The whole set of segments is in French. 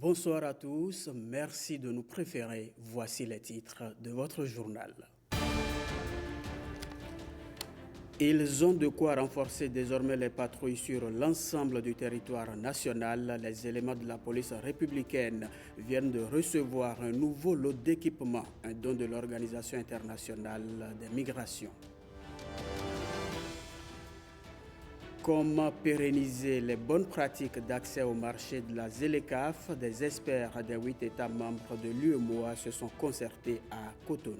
Bonsoir à tous, merci de nous préférer. Voici les titres de votre journal. Ils ont de quoi renforcer désormais les patrouilles sur l'ensemble du territoire national. Les éléments de la police républicaine viennent de recevoir un nouveau lot d'équipements, un don de l'Organisation internationale des migrations. Comment pérenniser les bonnes pratiques d'accès au marché de la ZLECAf? Des experts des 8 États membres de l'UEMOA se sont concertés à Cotonou.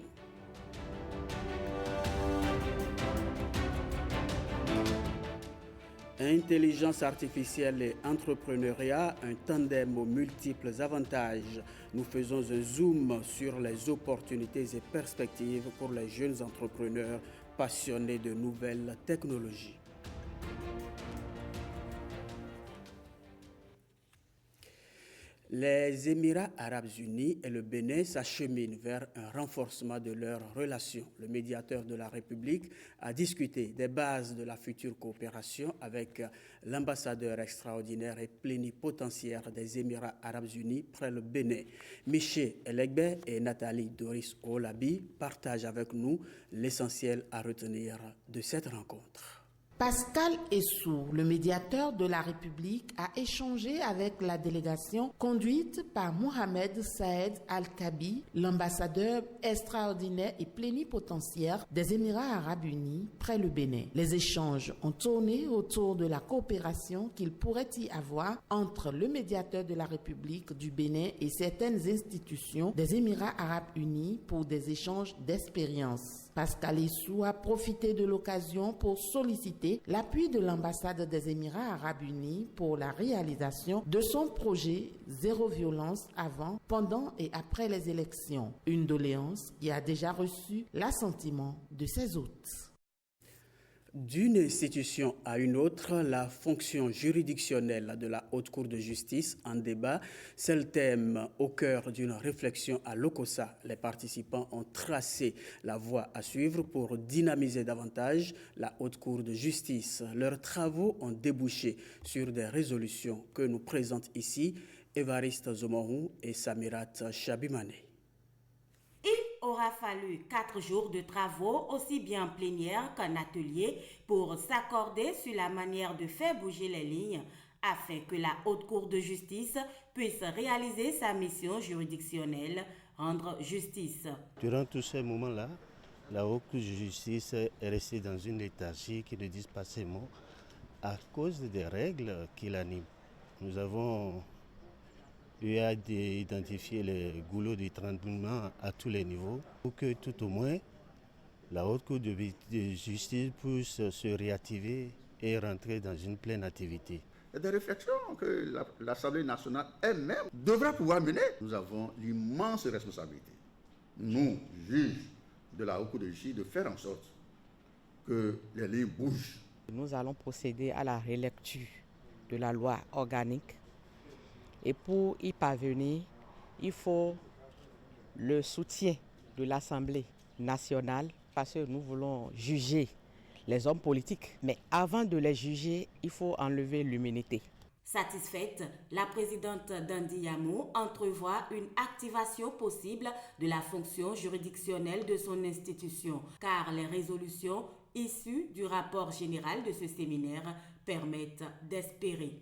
Intelligence artificielle et entrepreneuriat, un tandem aux multiples avantages. Nous faisons un zoom sur les opportunités et perspectives pour les jeunes entrepreneurs passionnés de nouvelles technologies. Les Émirats arabes unis et le Bénin s'acheminent vers un renforcement de leurs relations. Le médiateur de la République a discuté des bases de la future coopération avec l'ambassadeur extraordinaire et plénipotentiaire des Émirats arabes unis près le Bénin. Miché Elegbe et Nathalie Doris Olabi partagent avec nous l'essentiel à retenir de cette rencontre. Pascal Essou, le médiateur de la République, a échangé avec la délégation conduite par Mohamed Saed Al-Kabi, l'ambassadeur extraordinaire et plénipotentiaire des Émirats arabes unis près le Bénin. Les échanges ont tourné autour de la coopération qu'il pourrait y avoir entre le médiateur de la République du Bénin et certaines institutions des Émirats arabes unis pour des échanges d'expériences. Pascal Essou a profité de l'occasion pour solliciter l'appui de l'ambassade des Émirats arabes unis pour la réalisation de son projet Zéro violence avant, pendant et après les élections. Une doléance qui a déjà reçu l'assentiment de ses hôtes. D'une institution à une autre, la fonction juridictionnelle de la Haute Cour de justice en débat, c'est le thème au cœur d'une réflexion à l'OCOSA. Les participants ont tracé la voie à suivre pour dynamiser davantage la Haute Cour de justice. Leurs travaux ont débouché sur des résolutions que nous présentent ici Évariste Zomorou et Samirat Chabimane. Il aura fallu 4 jours de travaux, aussi bien en plénière qu'en atelier, pour s'accorder sur la manière de faire bouger les lignes afin que la Haute Cour de justice puisse réaliser sa mission juridictionnelle, rendre justice. Durant tous ces moments-là, la Haute Cour de justice est restée dans une léthargie qui ne dit pas ces mots à cause des règles qui l'animent. Nous avons eu à identifier les goulots d'étranglement à tous les niveaux pour que tout au moins la Haute Cour de justice puisse se réactiver et rentrer dans une pleine activité. Il y a des réflexions que l'Assemblée nationale elle-même devra pouvoir mener. Nous avons l'immense responsabilité, nous, juges de la Haute Cour de justice, de faire en sorte que les lignes bougent. Nous allons procéder à la relecture de la loi organique. Et pour y parvenir, il faut le soutien de l'Assemblée nationale parce que nous voulons juger les hommes politiques. Mais avant de les juger, il faut enlever l'immunité. Satisfaite, la présidente Dandi Yamou entrevoit une activation possible de la fonction juridictionnelle de son institution, car les résolutions issues du rapport général de ce séminaire permettent d'espérer.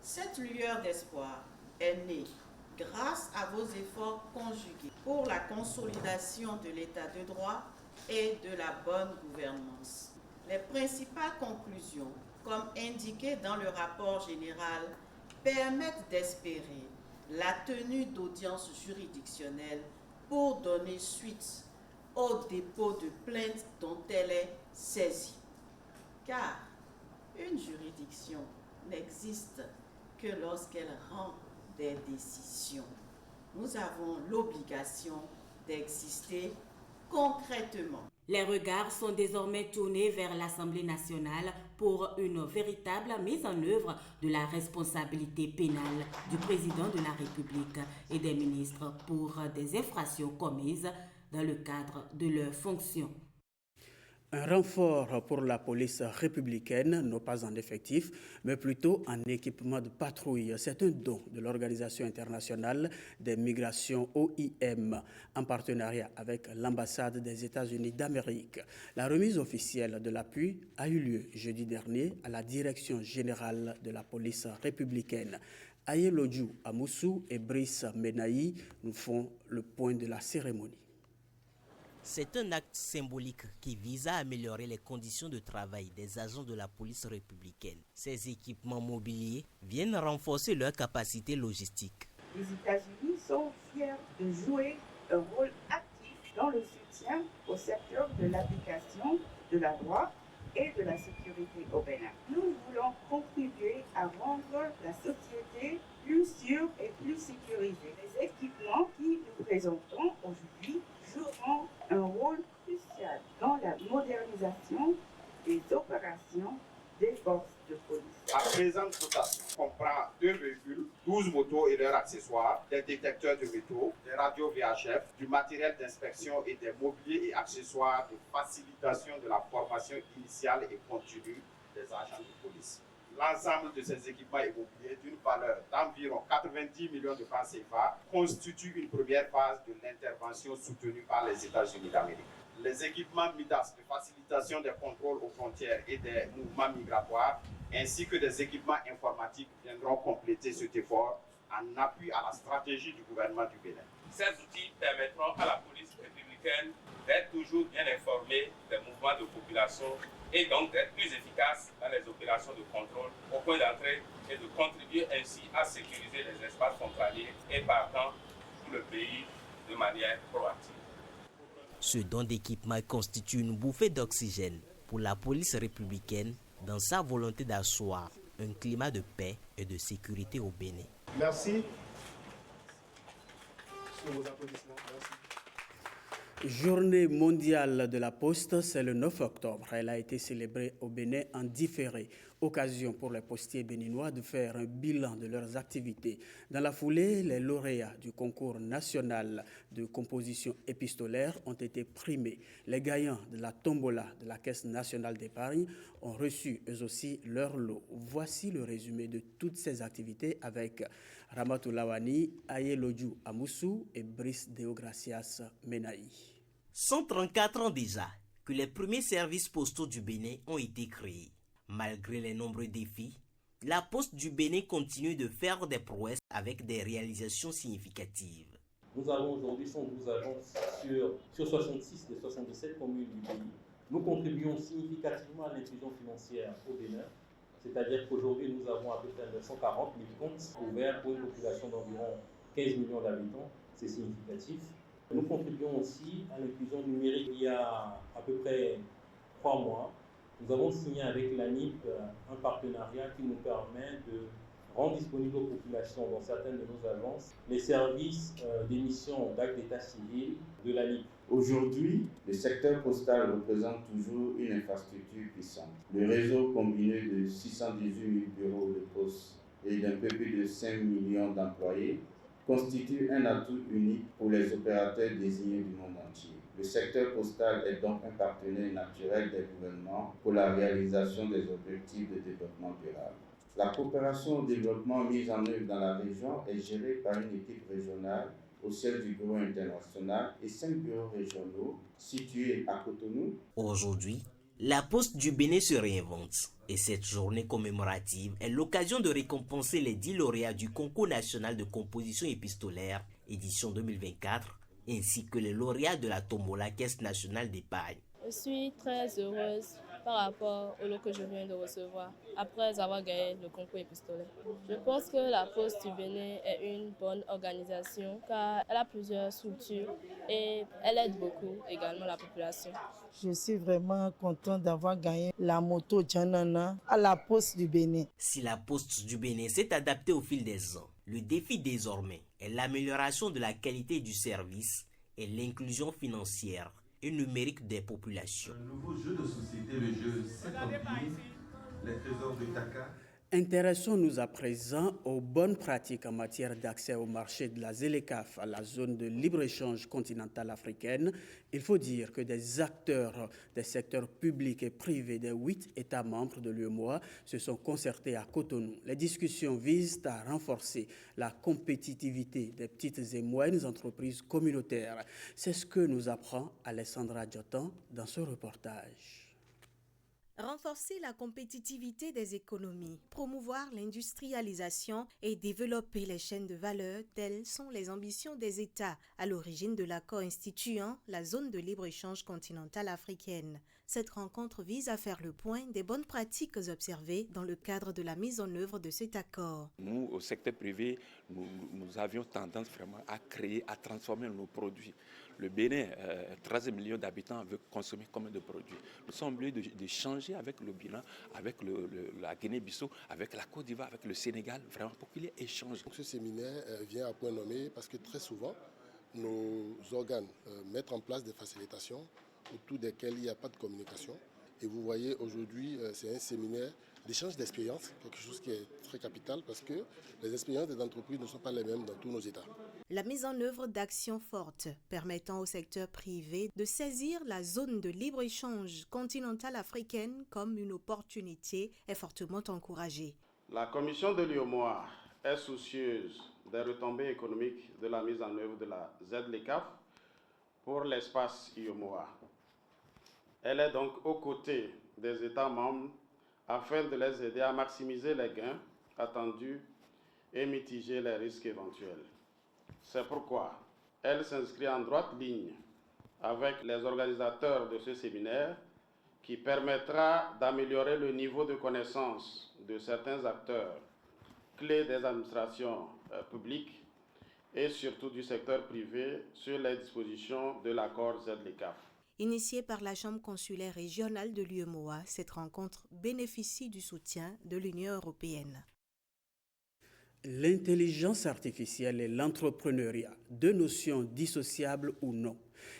Cette lueur d'espoir est née grâce à vos efforts conjugués pour la consolidation de l'état de droit et de la bonne gouvernance. Les principales conclusions, comme indiqué dans le rapport général, permettent d'espérer la tenue d'audiences juridictionnelles pour donner suite au dépôt de plainte dont elle est saisie. Car une juridiction n'existe que lorsqu'elle rend des décisions. Nous avons l'obligation d'exister concrètement. Les regards sont désormais tournés vers l'Assemblée nationale pour une véritable mise en œuvre de la responsabilité pénale du président de la République et des ministres pour des infractions commises dans le cadre de leurs fonctions. Un renfort pour la police républicaine, non pas en effectif, mais plutôt en équipement de patrouille. C'est un don de l'Organisation internationale des migrations OIM en partenariat avec l'ambassade des États-Unis d'Amérique. La remise officielle de l'appui a eu lieu jeudi dernier à la Direction générale de la police républicaine. Ayelodju Amoussou et Brice Menaï nous font le point de la cérémonie. C'est un acte symbolique qui vise à améliorer les conditions de travail des agents de la police républicaine. Ces équipements mobiliers viennent renforcer leur capacité logistique. Les États-Unis sont fiers de jouer un rôle actif dans le soutien au secteur de l'application de la loi et de la sécurité au Bénin. Nous voulons contribuer à rendre la société plus sûre et plus sécurisée. Les équipements qui nous présentons aujourd'hui joueront un rôle crucial dans la modernisation des opérations des forces de police. La présente dotation comprend 2 véhicules, 12 motos et leurs accessoires, des détecteurs de métaux, des radios VHF, du matériel d'inspection et des mobiliers et accessoires de facilitation de la formation initiale et continue des agents de police. L'ensemble de ces équipements immobiliers d'une valeur d'environ 90 millions de francs CFA constitue une première phase de l'intervention soutenue par les États-Unis d'Amérique. Les équipements MIDAS de facilitation des contrôles aux frontières et des mouvements migratoires, ainsi que des équipements informatiques viendront compléter cet effort en appui à la stratégie du gouvernement du Bénin. Ces outils permettront à la police républicaine d'être toujours bien informée des mouvements de population et donc d'être plus efficace dans les opérations de contrôle au point d'entrée et de contribuer ainsi à sécuriser les espaces frontaliers et partant tout le pays de manière proactive. Ce don d'équipement constitue une bouffée d'oxygène pour la police républicaine dans sa volonté d'asseoir un climat de paix et de sécurité au Bénin. Merci. Journée mondiale de la Poste, c'est le 9 octobre. Elle a été célébrée au Bénin en différé. Occasion pour les postiers béninois de faire un bilan de leurs activités. Dans la foulée, les lauréats du concours national de composition épistolaire ont été primés. Les gagnants de la tombola de la Caisse nationale d'épargne ont reçu eux aussi leur lot. Voici le résumé de toutes ces activités avec Ramatou Lawani, Ayelodju Amoussou et Brice Deogracias Menaï. 134 ans déjà que les premiers services postaux du Bénin ont été créés. Malgré les nombreux défis, la Poste du Bénin continue de faire des prouesses avec des réalisations significatives. Nous avons aujourd'hui 112 agences sur 66 des 77 communes du pays. Nous contribuons significativement à l'inclusion financière au Bénin, c'est-à-dire qu'aujourd'hui nous avons à peu près 940 000 comptes ouverts pour une population d'environ 15 millions d'habitants, c'est significatif. Nous contribuons aussi à l'inclusion numérique. Il y a à peu près 3 mois, nous avons signé avec l'ANIP un partenariat qui nous permet de rendre disponible aux populations dans certaines de nos agences les services d'émission d'actes d'état civil de l'ANIP. Aujourd'hui, le secteur postal représente toujours une infrastructure puissante. Le réseau combiné de 618 000 bureaux de poste et d'un peu plus de 5 millions d'employés constitue un atout unique pour les opérateurs désignés du monde entier. Le secteur postal est donc un partenaire naturel des gouvernements pour la réalisation des objectifs de développement durable. La coopération au développement mise en œuvre dans la région est gérée par une équipe régionale au siège du bureau international et 5 bureaux régionaux situés à Cotonou. Aujourd'hui, la Poste du Bénin se réinvente et cette journée commémorative est l'occasion de récompenser les 10 lauréats du concours national de composition épistolaire édition 2024 ainsi que les lauréats de la tombola Caisse nationale d'épargne. Je suis très heureuse par rapport au lot que je viens de recevoir après avoir gagné le concours épistolaire. Je pense que la Poste du Bénin est une bonne organisation car elle a plusieurs structures et elle aide beaucoup également la population. Je suis vraiment contente d'avoir gagné la moto Djanana à la Poste du Bénin. Si la Poste du Bénin s'est adaptée au fil des ans, le défi désormais est l'amélioration de la qualité du service et l'inclusion financière et numérique des populations. Un nouveau jeu de société, le jeu 7 empires, les trésors de Dakar. Intéressons-nous à présent aux bonnes pratiques en matière d'accès au marché de la ZLECAf à la zone de libre-échange continentale africaine. Il faut dire que des acteurs des secteurs publics et privés des 8 États membres de l'UEMOA se sont concertés à Cotonou. Les discussions visent à renforcer la compétitivité des petites et moyennes entreprises communautaires. C'est ce que nous apprend Alessandra Diotan dans ce reportage. Renforcer la compétitivité des économies, promouvoir l'industrialisation et développer les chaînes de valeur, telles sont les ambitions des États à l'origine de l'accord instituant la zone de libre-échange continentale africaine. Cette rencontre vise à faire le point des bonnes pratiques observées dans le cadre de la mise en œuvre de cet accord. Nous, au secteur privé, nous avions tendance vraiment à créer, à transformer nos produits. Le Bénin, 13 millions d'habitants, veut consommer combien de produits? Nous sommes obligés de changer avec le Bénin, avec la Guinée-Bissau, avec la Côte d'Ivoire, avec le Sénégal, vraiment pour qu'il y ait échange. Donc, ce séminaire vient à point nommé parce que très souvent, nos organes mettent en place des facilitations autour desquelles il n'y a pas de communication. Et vous voyez, aujourd'hui, c'est un séminaire d'échange d'expériences, quelque chose qui est très capital parce que les expériences des entreprises ne sont pas les mêmes dans tous nos États. La mise en œuvre d'actions fortes permettant au secteur privé de saisir la zone de libre-échange continentale africaine comme une opportunité est fortement encouragée. La Commission de l'UEMOA est soucieuse des retombées économiques de la mise en œuvre de la ZLECAf pour l'espace UEMOA. Elle est donc aux côtés des États membres afin de les aider à maximiser les gains attendus et mitiger les risques éventuels. C'est pourquoi elle s'inscrit en droite ligne avec les organisateurs de ce séminaire qui permettra d'améliorer le niveau de connaissance de certains acteurs clés des administrations publiques et surtout du secteur privé sur les dispositions de l'accord ZLECAf. Initiée par la Chambre consulaire régionale de l'UEMOA, cette rencontre bénéficie du soutien de l'Union européenne. L'intelligence artificielle et l'entrepreneuriat, deux notions dissociables ou non.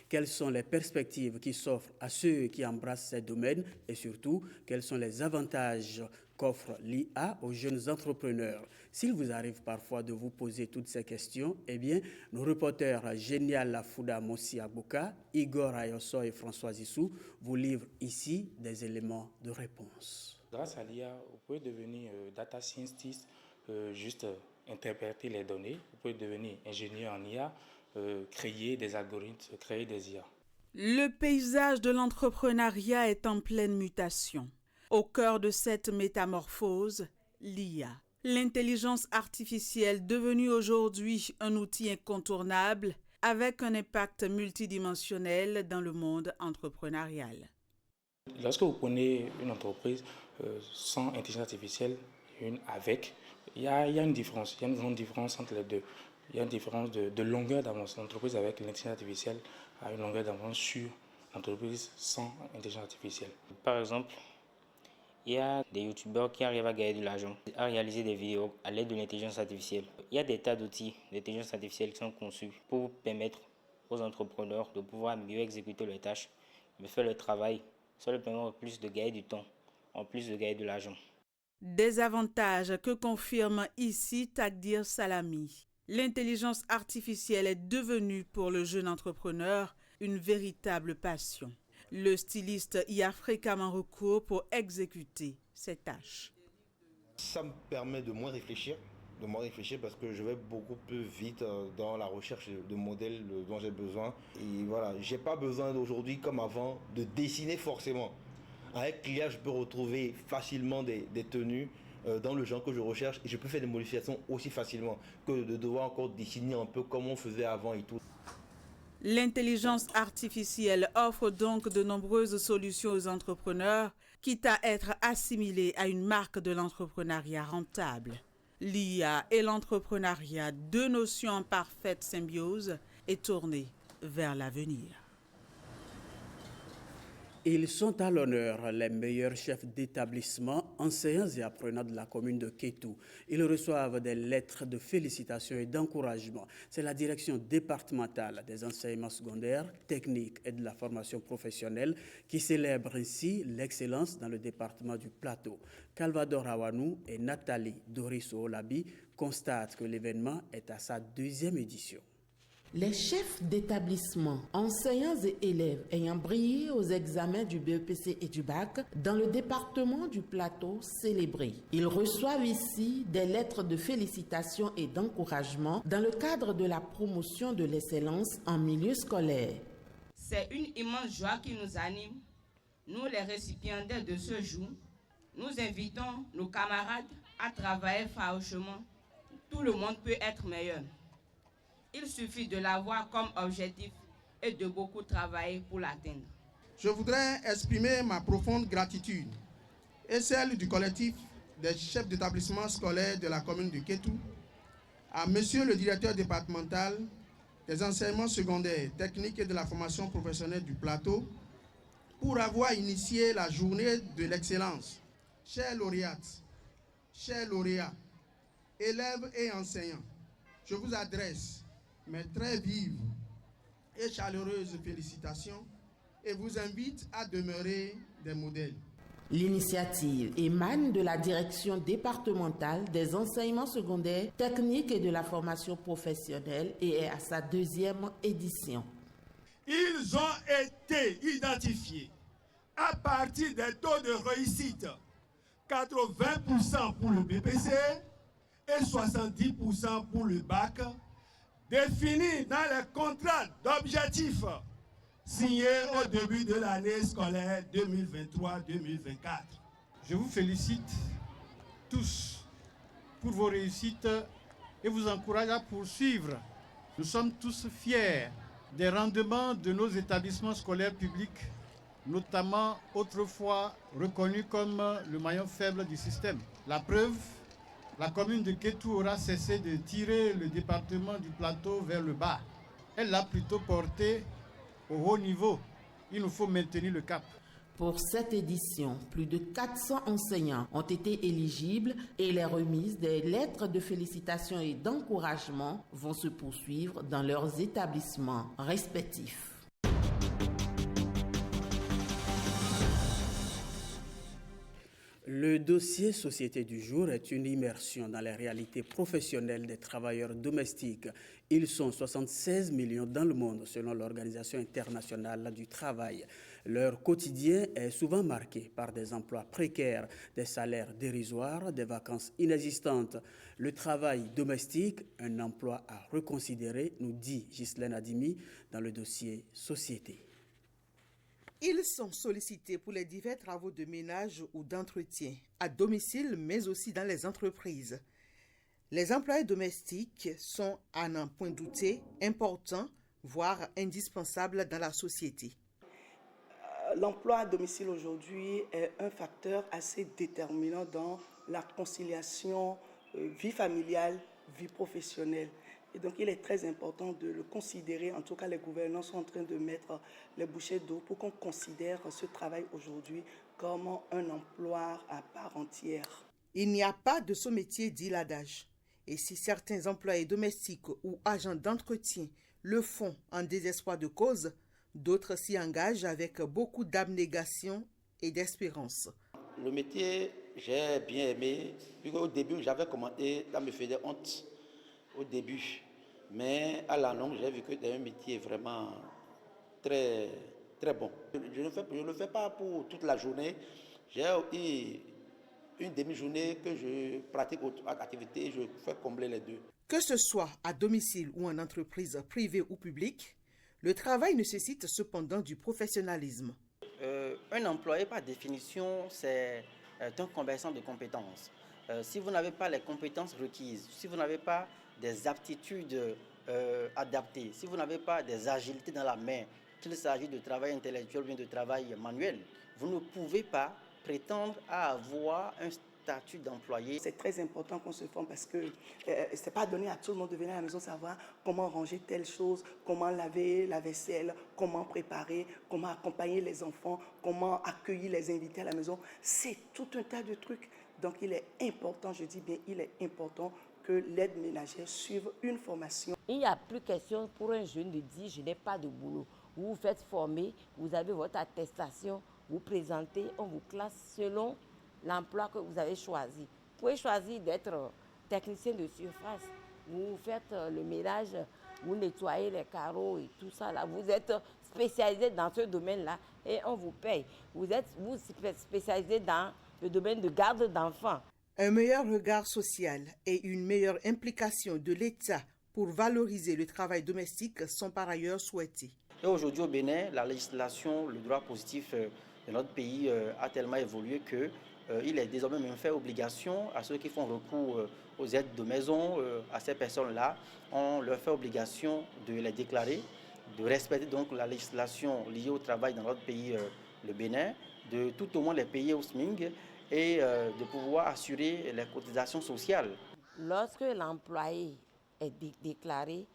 Quelles sont les perspectives qui s'offrent à ceux qui embrassent ces domaines et surtout, quels sont les avantages qu'offre l'IA aux jeunes entrepreneurs? S'il vous arrive parfois de vous poser toutes ces questions, eh bien, nos reporters Génial Lafouda Mossi Abouka, Igor Ayosso et François Issou vous livrent ici des éléments de réponse. Grâce à l'IA, vous pouvez devenir data scientist, juste interpréter les données. Vous pouvez devenir ingénieur en IA, créer des algorithmes, créer des IA. Le paysage de l'entrepreneuriat est en pleine mutation. Au cœur de cette métamorphose, l'IA. L'intelligence artificielle devenue aujourd'hui un outil incontournable avec un impact multidimensionnel dans le monde entrepreneurial. Lorsque vous prenez une entreprise sans intelligence artificielle et une avec, il y a une différence. Il y a une grande différence entre les deux. Il y a une différence de longueur d'avance. L'entreprise avec l'intelligence artificielle a une longueur d'avance sur l'entreprise sans intelligence artificielle. Par exemple, il y a des youtubeurs qui arrivent à gagner de l'argent, à réaliser des vidéos à l'aide de l'intelligence artificielle. Il y a des tas d'outils d'intelligence artificielle qui sont conçus pour permettre aux entrepreneurs de pouvoir mieux exécuter leurs tâches, de faire leur travail, ça leur permet en plus de gagner du temps, en plus de gagner de l'argent. Des avantages que confirme ici Takdir Salami. L'intelligence artificielle est devenue pour le jeune entrepreneur une véritable passion. Le styliste y a fréquemment recours pour exécuter ses tâches. Ça me permet de moins réfléchir parce que je vais beaucoup plus vite dans la recherche de modèles dont j'ai besoin. Et voilà, j'ai pas besoin aujourd'hui comme avant de dessiner forcément. Avec l'IA, je peux retrouver facilement des tenues dans le genre que je recherche et je peux faire des modifications aussi facilement que de devoir encore dessiner un peu comme on faisait avant et tout. L'intelligence artificielle offre donc de nombreuses solutions aux entrepreneurs, quitte à être assimilée à une marque de l'entrepreneuriat rentable. L'IA et l'entrepreneuriat, deux notions en parfaite symbiose, est tournée vers l'avenir. Ils sont à l'honneur, les meilleurs chefs d'établissement, enseignants et apprenants de la commune de Kétou. Ils reçoivent des lettres de félicitations et d'encouragement. C'est la direction départementale des enseignements secondaires, techniques et de la formation professionnelle qui célèbre ainsi l'excellence dans le département du Plateau. Calvador Hawanou et Nathalie Doriso-Olabi constatent que l'événement est à sa 2e édition. Les chefs d'établissement, enseignants et élèves ayant brillé aux examens du BEPC et du bac dans le département du Plateau célébré. Ils reçoivent ici des lettres de félicitations et d'encouragement dans le cadre de la promotion de l'excellence en milieu scolaire. C'est une immense joie qui nous anime. Nous, les récipiendaires de ce jour, nous invitons nos camarades à travailler farouchement. Tout le monde peut être meilleur. Il suffit de l'avoir comme objectif et de beaucoup travailler pour l'atteindre. Je voudrais exprimer ma profonde gratitude et celle du collectif des chefs d'établissement scolaire de la commune de Kétou à Monsieur le directeur départemental des enseignements secondaires, techniques et de la formation professionnelle du Plateau pour avoir initié la journée de l'excellence. Chers lauréates, chers lauréats, élèves et enseignants, je vous adresse mes très vives et chaleureuses félicitations et vous invite à demeurer des modèles. L'initiative émane de la direction départementale des enseignements secondaires, techniques et de la formation professionnelle et est à sa 2e édition. Ils ont été identifiés à partir des taux de réussite 80% pour le BPC et 70% pour le bac, définis dans les contrats d'objectifs signés au début de l'année scolaire 2023-2024. Je vous félicite tous pour vos réussites et vous encourage à poursuivre. Nous sommes tous fiers des rendements de nos établissements scolaires publics, notamment autrefois reconnus comme le maillon faible du système. La preuve, la commune de Kétou aura cessé de tirer le département du Plateau vers le bas. Elle l'a plutôt porté au haut niveau. Il nous faut maintenir le cap. Pour cette édition, plus de 400 enseignants ont été éligibles et les remises des lettres de félicitations et d'encouragement vont se poursuivre dans leurs établissements respectifs. Le dossier Société du jour est une immersion dans les réalités professionnelles des travailleurs domestiques. Ils sont 76 millions dans le monde selon l'Organisation internationale du travail. Leur quotidien est souvent marqué par des emplois précaires, des salaires dérisoires, des vacances inexistantes. Le travail domestique, un emploi à reconsidérer, nous dit Ghislaine Adimi dans le dossier Société. Ils sont sollicités pour les divers travaux de ménage ou d'entretien, à domicile mais aussi dans les entreprises. Les employés domestiques sont, à n'en point douter, importants, voire indispensables dans la société. L'emploi à domicile aujourd'hui est un facteur assez déterminant dans la conciliation vie familiale, vie professionnelle. Et donc, il est très important de le considérer. En tout cas, les gouvernants sont en train de mettre les bouchées d'eau pour qu'on considère ce travail aujourd'hui comme un emploi à part entière. Il n'y a pas de sous-métier, dit l'adage. Et si certains employés domestiques ou agents d'entretien le font en désespoir de cause, d'autres s'y engagent avec beaucoup d'abnégation et d'espérance. Le métier, j'ai bien aimé. Au début, j'avais commenté, ça me faisait honte au début. Mais à la longue, j'ai vu que c'est un métier vraiment très, très bon. Je ne le fais pas pour toute la journée. J'ai une demi-journée que je pratique autre activité et je fais combler les deux. Que ce soit à domicile ou en entreprise privée ou publique, le travail nécessite cependant du professionnalisme. Un employé, par définition, c'est un commerçant de compétences. Si vous n'avez pas les compétences requises, si vous n'avez pas des aptitudes adaptées, si vous n'avez pas des agilités dans la main, qu'il s'agit de travail intellectuel ou bien de travail manuel, vous ne pouvez pas prétendre à avoir statut d'employé. C'est très important qu'on se forme parce que ce n'est pas donné à tout le monde de venir à la maison savoir comment ranger telle chose, comment laver la vaisselle, comment préparer, comment accompagner les enfants, comment accueillir les invités à la maison. C'est tout un tas de trucs. Donc il est important, je dis bien, il est important que l'aide ménagère suive une formation. Il n'y a plus question pour un jeune de dire je n'ai pas de boulot. Vous vous faites former, vous avez votre attestation, vous présentez, on vous classe selon l'emploi que vous avez choisi. Vous pouvez choisir d'être technicien de surface, vous faites le ménage, vous nettoyez les carreaux et tout ça là. Vous êtes spécialisé dans ce domaine-là et on vous paye. Vous êtes spécialisé dans le domaine de garde d'enfants. Un meilleur regard social et une meilleure implication de l'État pour valoriser le travail domestique sont par ailleurs souhaités. Et aujourd'hui au Bénin, la législation, le droit positif de notre pays a tellement évolué qu'il est désormais même fait obligation à ceux qui font recours aux aides de maison, à ces personnes-là, on leur fait obligation de les déclarer, de respecter donc la législation liée au travail dans notre pays, le Bénin, de tout au moins les payer au SMIC et de pouvoir assurer les cotisations sociales. Lorsque l'employé est déclaré,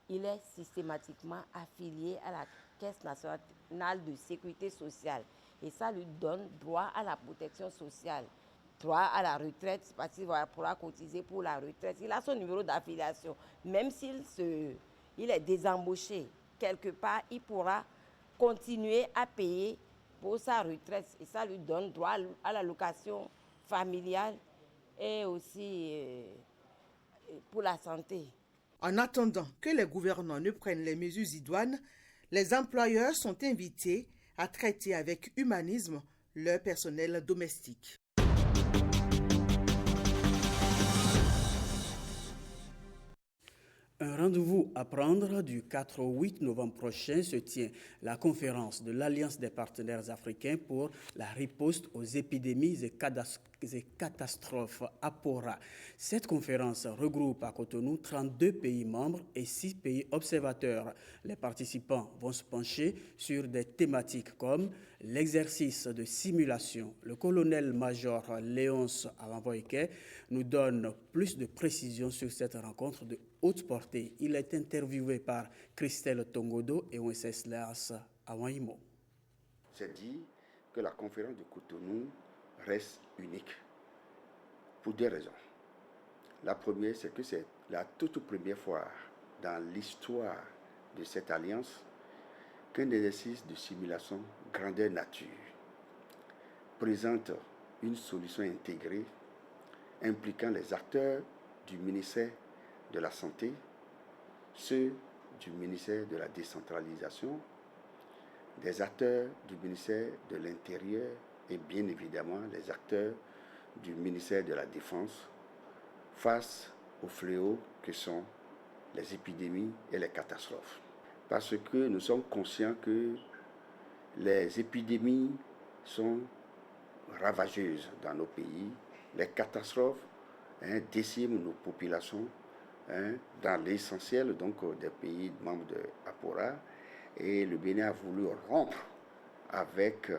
il est systématiquement affilié à la Caisse nationale de sécurité sociale. Et ça lui donne droit à la protection sociale, droit à la retraite, parce qu'il pourra cotiser pour la retraite. Il a son numéro d'affiliation. Même s'il est désembauché quelque part, il pourra continuer à payer pour sa retraite. Et ça lui donne droit à l'allocation familiale et aussi pour la santé. En attendant que les gouvernants ne prennent les mesures idoines, les employeurs sont invités à traiter avec humanisme leur personnel domestique. Un rendez-vous à prendre du 4 au 8 novembre prochain se tient la conférence de l'Alliance des partenaires africains pour la riposte aux épidémies et catastrophes APORA. Cette conférence regroupe à Cotonou 32 pays membres et 6 pays observateurs. Les participants vont se pencher sur des thématiques comme l'exercice de simulation. Le colonel-major Léonce Avanvoyeke nous donne plus de précisions sur cette rencontre de haute portée. Il est interviewé par Christelle Tongodo et Wenceslas Awaimo. C'est dit que la conférence de Cotonou reste unique pour deux raisons. La première, c'est que c'est la toute première fois dans l'histoire de cette alliance qu'un exercice de simulation grandeur nature présente une solution intégrée impliquant les acteurs du ministère de la Santé, ceux du ministère de la Décentralisation, des acteurs du ministère de l'Intérieur et bien évidemment les acteurs du ministère de la Défense face aux fléaux que sont les épidémies et les catastrophes. Parce que nous sommes conscients que les épidémies sont ravageuses dans nos pays, les catastrophes déciment nos populations dans l'essentiel donc des pays membres de APORA, et le Bénin a voulu rompre avec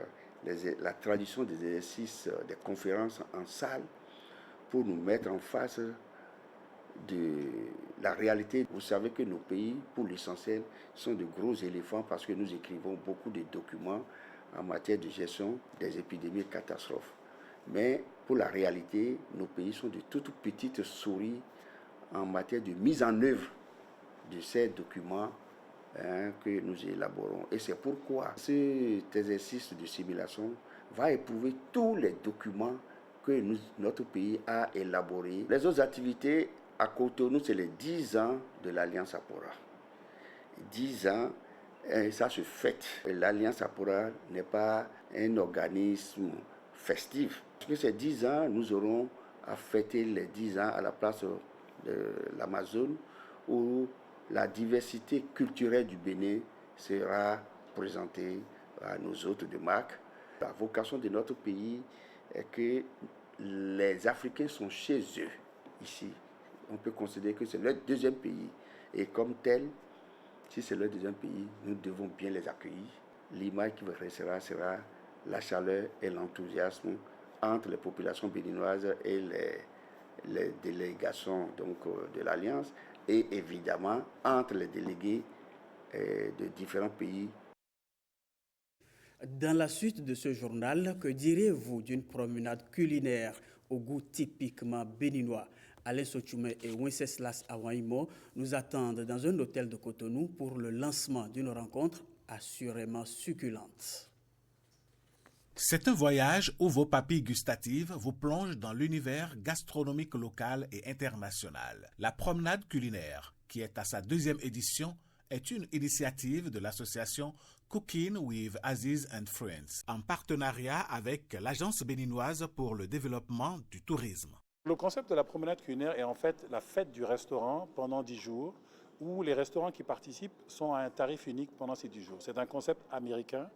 la tradition des exercices, des conférences en salle pour nous mettre en face de la réalité. Vous savez que nos pays, pour l'essentiel, sont de gros éléphants parce que nous écrivons beaucoup de documents en matière de gestion des épidémies et catastrophes. Mais pour la réalité, nos pays sont de toutes petites souris en matière de mise en œuvre de ces documents que nous élaborons. Et c'est pourquoi cet exercice de simulation va éprouver tous les documents que notre pays a élaborés. Les autres activités à Cotonou, c'est les 10 ans de l'Alliance APORA. 10 ans, ça se fête. L'Alliance APORA n'est pas un organisme festif. Parce que ces 10 ans, nous aurons à fêter les 10 ans à la place de l'Amazone, où la diversité culturelle du Bénin sera présentée à nos hôtes de marque. La vocation de notre pays est que les Africains sont chez eux, ici. On peut considérer que c'est leur deuxième pays. Et comme tel, si c'est leur deuxième pays, nous devons bien les accueillir. L'image qui restera sera la chaleur et l'enthousiasme entre les populations béninoises et les délégations donc, de l'Alliance, et évidemment entre les délégués de différents pays. Dans la suite de ce journal, que direz-vous d'une promenade culinaire au goût typiquement béninois? Alain Sochoumé et Wenceslas Awaimo nous attendent dans un hôtel de Cotonou pour le lancement d'une rencontre assurément succulente. C'est un voyage où vos papilles gustatives vous plongent dans l'univers gastronomique local et international. La promenade culinaire, qui est à sa 2e édition, est une initiative de l'association Cooking with Aziz and Friends, en partenariat avec l'Agence béninoise pour le développement du tourisme. Le concept de la promenade culinaire est en fait la fête du restaurant pendant 10 jours, où les restaurants qui participent sont à un tarif unique pendant ces 10 jours. C'est un concept américain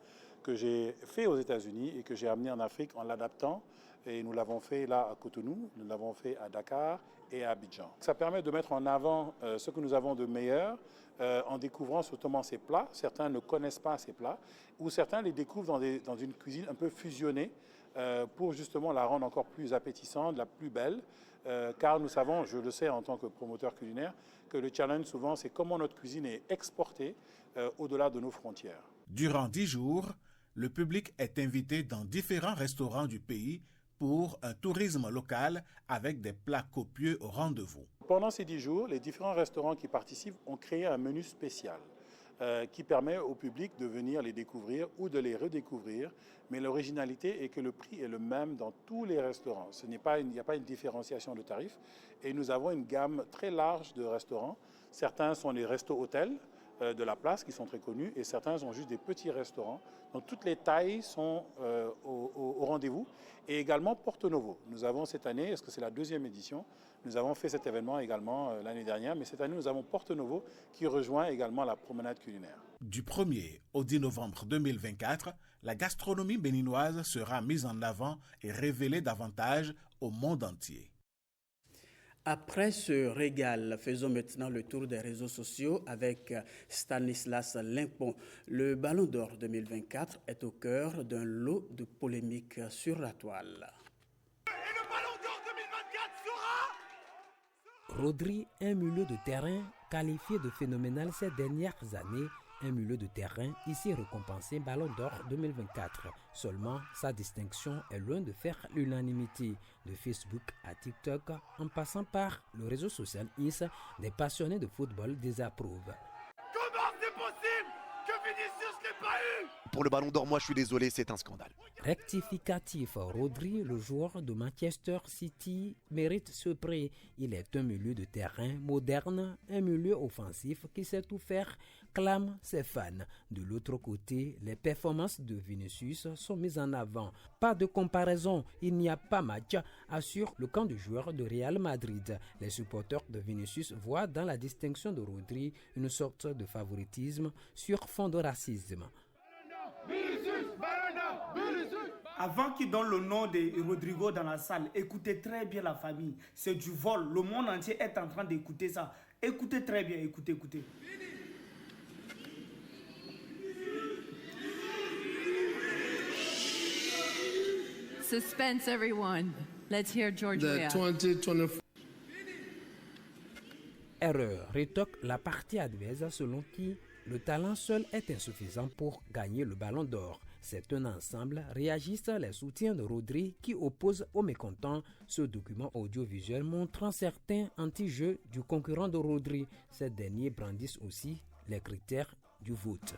que j'ai fait aux États-Unis et que j'ai amené en Afrique en l'adaptant. Et nous l'avons fait là à Cotonou, nous l'avons fait à Dakar et à Abidjan. Ça permet de mettre en avant ce que nous avons de meilleur en découvrant justement ces plats. Certains ne connaissent pas ces plats ou certains les découvrent dans une cuisine un peu fusionnée pour justement la rendre encore plus appétissante, la plus belle. Car nous savons, je le sais en tant que promoteur culinaire, que le challenge souvent c'est comment notre cuisine est exportée au-delà de nos frontières. Durant 10 jours, le public est invité dans différents restaurants du pays pour un tourisme local avec des plats copieux au rendez-vous. Pendant ces 10 jours, les différents restaurants qui participent ont créé un menu spécial qui permet au public de venir les découvrir ou de les redécouvrir. Mais l'originalité est que le prix est le même dans tous les restaurants. Il n'y a pas une différenciation de tarifs. Et nous avons une gamme très large de restaurants. Certains sont les restos-hôtels de la place qui sont très connus et certains sont juste des petits restaurants. Donc toutes les tailles sont au rendez-vous. Et également Porto Novo. Nous avons cette année, est-ce que c'est la 2e édition, nous avons fait cet événement également l'année dernière, mais cette année nous avons Porto Novo qui rejoint également la promenade culinaire. Du 1er au 10 novembre 2024, la gastronomie béninoise sera mise en avant et révélée davantage au monde entier. Après ce régal, faisons maintenant le tour des réseaux sociaux avec Stanislas Limpon. Le Ballon d'Or 2024 est au cœur d'un lot de polémiques sur la toile. Et le Ballon d'Or 2024 sera Rodri, un milieu de terrain qualifié de phénoménal ces dernières années, un milieu de terrain ici récompensé Ballon d'Or 2024. Seulement, sa distinction est loin de faire l'unanimité. De Facebook à TikTok, en passant par le réseau social X, des passionnés de football désapprouvent. Comment c'est possible que Vinicius n'ait pas eu? Pour le Ballon d'Or, moi je suis désolé, c'est un scandale. Rectificatif, Rodri, le joueur de Manchester City, mérite ce prix. Il est un milieu de terrain moderne, un milieu offensif qui sait tout faire, clament ses fans. De l'autre côté, les performances de Vinicius sont mises en avant. Pas de comparaison, il n'y a pas match, assure le camp du joueur de Real Madrid. Les supporters de Vinicius voient dans la distinction de Rodri une sorte de favoritisme sur fond de racisme. Avant qu'il donne le nom de Rodrigo dans la salle, écoutez très bien la famille. C'est du vol. Le monde entier est en train d'écouter ça. Écoutez très bien, écoutez. Suspense, everyone. Let's hear George Weah. Erreur rétoque la partie adverse selon qui le talent seul est insuffisant pour gagner le Ballon d'Or. C'est un ensemble, réagissent les soutiens de Rodri qui opposent aux mécontents. Ce document audiovisuel montrant certains anti-jeux du concurrent de Rodri. Ces derniers brandissent aussi les critères du vote.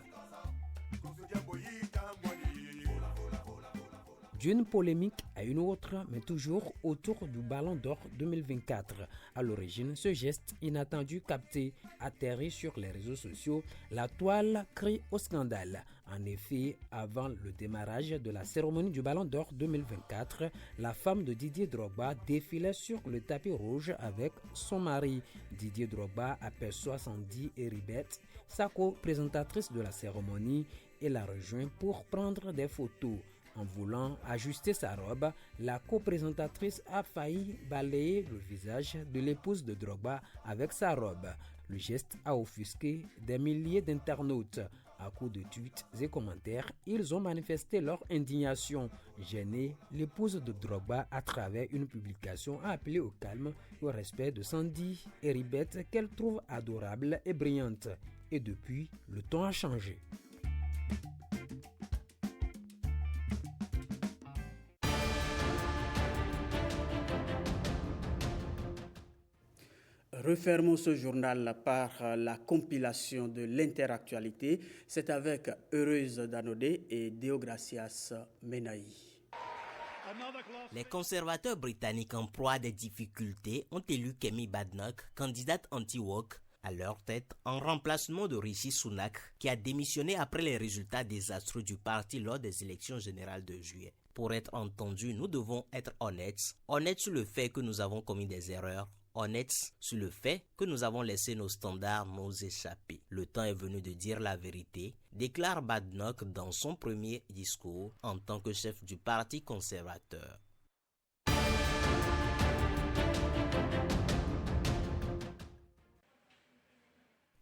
D'une polémique à une autre, mais toujours autour du Ballon d'Or 2024. À l'origine, ce geste inattendu capté, atterri sur les réseaux sociaux, la toile crie au scandale. En effet, avant le démarrage de la cérémonie du Ballon d'Or 2024, la femme de Didier Drogba défilait sur le tapis rouge avec son mari. Didier Drogba aperçoit Sandy Heribert, sa co-présentatrice de la cérémonie, et la rejoint pour prendre des photos. En voulant ajuster sa robe, la co-présentatrice a failli balayer le visage de l'épouse de Drogba avec sa robe. Le geste a offusqué des milliers d'internautes. À coups de tweets et commentaires, ils ont manifesté leur indignation. Gênée, l'épouse de Drogba, à travers une publication, a appelé au calme et au respect de Sandy Heribet qu'elle trouve adorable et brillante. Et depuis, le ton a changé. Refermons ce journal par la compilation de l'interactualité. C'est avec Heureuse Danodé et Deogracias Menaï. Les conservateurs britanniques en proie à des difficultés ont élu Kemi Badenoch, candidate anti-woke, à leur tête en remplacement de Rishi Sunak, qui a démissionné après les résultats désastreux du parti lors des élections générales de juillet. Pour être entendus, nous devons être honnêtes sur le fait que nous avons commis des erreurs, honnêtes sur le fait que nous avons laissé nos standards nous échapper. Le temps est venu de dire la vérité, déclare Badenoch dans son premier discours en tant que chef du parti conservateur.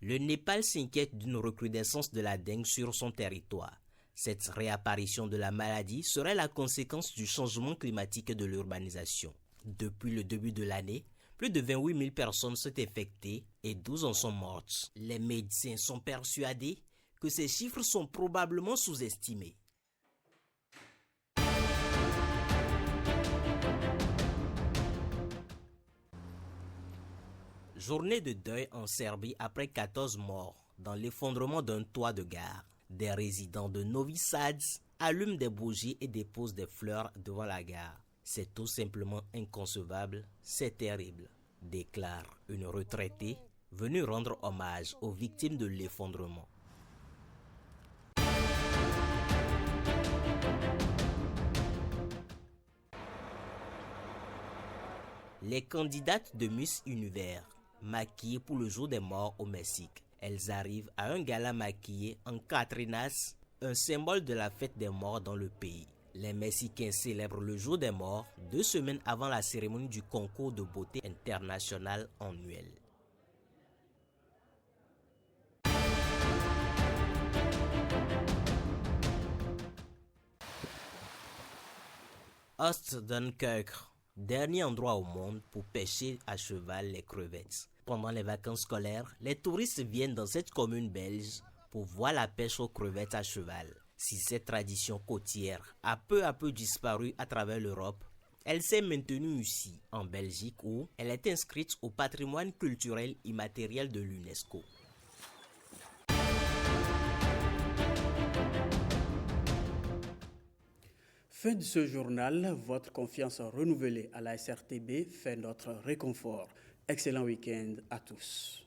Le Népal s'inquiète d'une recrudescence de la dengue sur son territoire. Cette réapparition de la maladie serait la conséquence du changement climatique et de l'urbanisation. Depuis le début de l'année, plus de 28 000 personnes sont infectées et 12 en sont mortes. Les médecins sont persuadés que ces chiffres sont probablement sous-estimés. Journée de deuil en Serbie après 14 morts dans l'effondrement d'un toit de gare. Des résidents de Novi Sad allument des bougies et déposent des fleurs devant la gare. C'est tout simplement inconcevable, c'est terrible, déclare une retraitée venue rendre hommage aux victimes de l'effondrement. Les candidates de Miss Univers, maquillées pour le jour des morts au Mexique. Elles arrivent à un gala maquillé en Catrinas, un symbole de la fête des morts dans le pays. Les Mexicains célèbrent le jour des morts 2 semaines avant la cérémonie du concours de beauté international annuel. Ostdunkirk, dernier endroit au monde pour pêcher à cheval les crevettes. Pendant les vacances scolaires, les touristes viennent dans cette commune belge pour voir la pêche aux crevettes à cheval. Si cette tradition côtière a peu à peu disparu à travers l'Europe, elle s'est maintenue ici, en Belgique, où elle est inscrite au patrimoine culturel immatériel de l'UNESCO. Fin de ce journal, votre confiance renouvelée à la SRTB fait notre réconfort. Excellent week-end à tous.